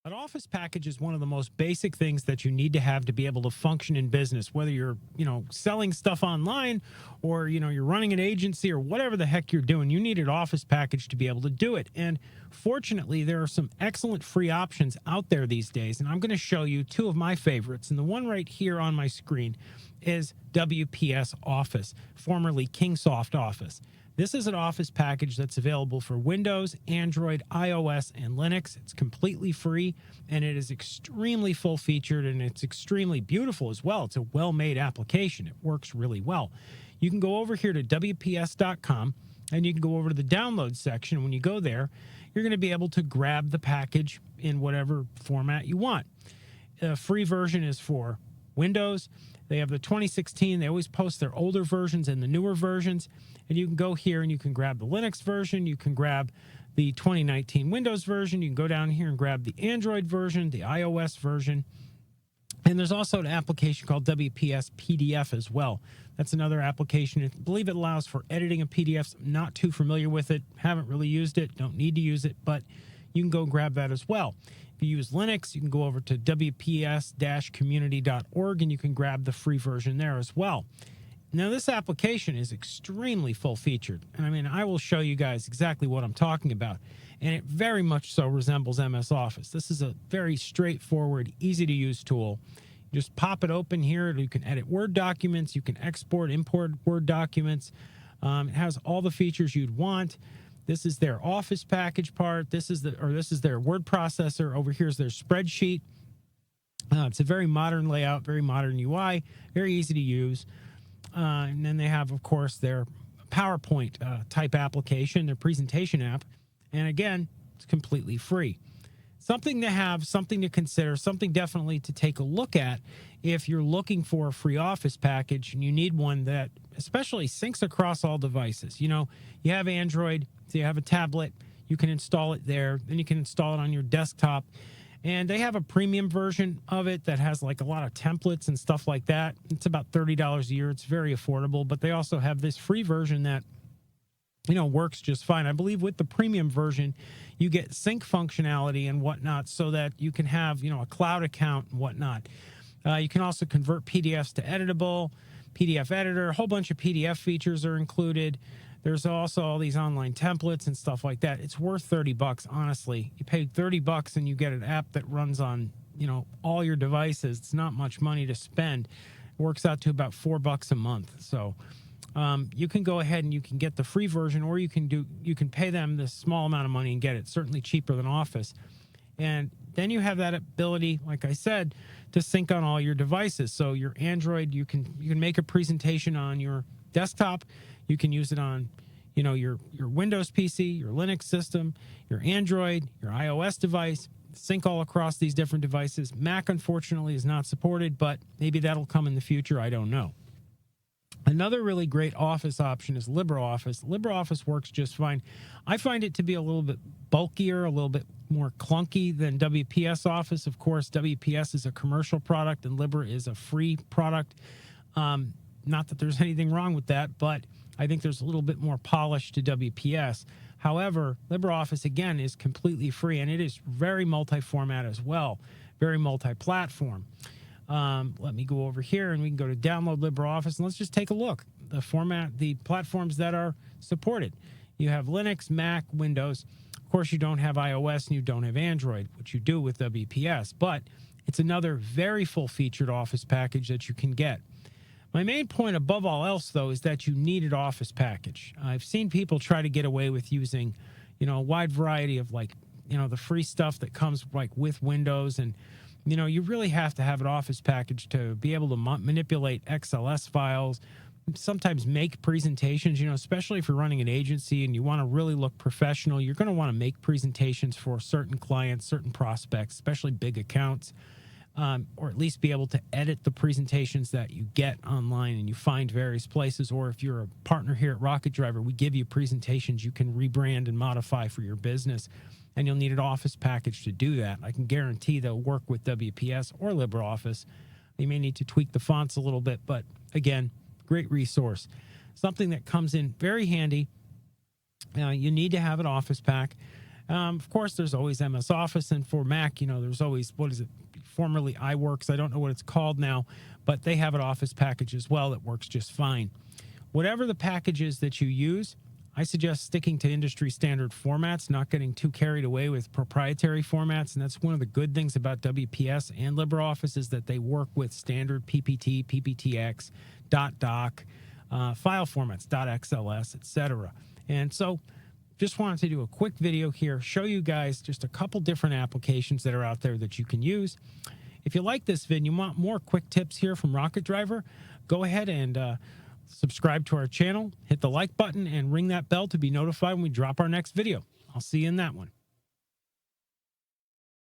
An office package is one of the most basic things that you need to have to be able to function in business, whether you're, selling stuff online or, you're running an agency or whatever the heck you're doing. You need an office package to be able to do it. And fortunately, there are some excellent free options out there these days. And I'm going to show you two of my favorites. And the one right here on my screen is WPS Office, formerly Kingsoft Office. This is an office package that's available for Windows, Android, iOS, and Linux. It's completely free, and it is extremely full-featured, and it's extremely beautiful as well. It's a well-made application. It works really well. You can go over here to WPS.com, and you can go over to the download section. When you go there, you're going to be able to grab the package in whatever format you want. The free version is for Windows. They have the 2016. They always post their older versions and the newer versions. And you can go here and you can grab the Linux version. You can grab the 2019 Windows version. You can go down here and grab the Android version, the iOS version. And there's also an application called Wps Pdf as well. That's another application. I believe it allows for editing of PDFs. I'm not too familiar with it. Haven't really used it. Don't need to use it. But you can go grab that as well. If you use Linux, you can go over to wps-community.org and you can grab the free version there as well. Now, this application is extremely full-featured. And I will show you guys exactly what I'm talking about. And it very much so resembles MS Office. This is a very straightforward, easy-to-use tool. You just pop it open here. You can edit Word documents. You can export, import Word documents. It has all the features you'd want. This is their Office package part. This is their word processor. Over here is their spreadsheet. It's a very modern layout, very modern UI, very easy to use. And then they have, of course, their PowerPoint type application, their presentation app. And again, it's completely free. Something to have, something to consider, something definitely to take a look at if you're looking for a free Office package and you need one that especially syncs across all devices. You have Android, so you have a tablet, you can install it there, then you can install it on your desktop. And they have a premium version of it that has like a lot of templates and stuff like that. It's about $30 a year. It's very affordable, but they also have this free version that works just fine. I believe with the premium version, you get sync functionality and whatnot so that you can have, a cloud account and whatnot. You can also convert PDFs to editable, PDF editor, a whole bunch of PDF features are included. There's also all these online templates and stuff like that. It's worth $30, honestly. You pay $30 and you get an app that runs on, all your devices. It's not much money to spend. It works out to about $4 a month. So you can go ahead and you can get the free version, or you can pay them this small amount of money and get it. Certainly cheaper than Office. And then you have that ability, like I said, to sync on all your devices. So your Android, you can make a presentation on your desktop. You can use it on, your Windows PC, your Linux system, your Android, your iOS device, sync all across these different devices. Mac, unfortunately, is not supported, but maybe that'll come in the future. I don't know. Another really great Office option is LibreOffice. LibreOffice works just fine. I find it to be a little bit bulkier, a little bit more clunky than WPS Office. Of course, WPS is a commercial product and Libre is a free product. Not that there's anything wrong with that, but I think there's a little bit more polish to WPS. However, LibreOffice, again, is completely free, and it is very multi-format as well, very multi-platform. Let me go over here, and we can go to Download LibreOffice, and let's just take a look. The platforms that are supported. You have Linux, Mac, Windows. Of course, you don't have iOS, and you don't have Android, which you do with WPS, but it's another very full-featured Office package that you can get. My main point above all else, though, is that you need an Office package. I've seen people try to get away with using, a wide variety of the free stuff that comes with Windows. And, you really have to have an Office package to be able to manipulate XLS files, sometimes make presentations, especially if you're running an agency and you want to really look professional. You're going to want to make presentations for certain clients, certain prospects, especially big accounts. Or at least be able to edit the presentations that you get online and you find various places. Or if you're a partner here at Rocket Driver, we give you presentations you can rebrand and modify for your business, and you'll need an Office package to do that. I can guarantee they'll work with WPS or LibreOffice. You may need to tweak the fonts a little bit, but again, great resource. Something that comes in very handy. You need to have an Office pack. Of course, there's always MS Office, and for Mac, you know, there's always, what is it, formerly iWorks. I don't know what it's called now, but they have an Office package as well that works just fine. Whatever the package is that you use, I suggest sticking to industry standard formats, not getting too carried away with proprietary formats. And that's one of the good things about WPS and LibreOffice is that they work with standard PPT, PPTX, .doc, file formats, .xls, etc. And so just wanted to do a quick video here, show you guys just a couple different applications that are out there that you can use. If you like this vid and you want more quick tips here from Rocket Driver, go ahead and subscribe to our channel, hit the like button, and ring that bell to be notified when we drop our next video. I'll see you in that one.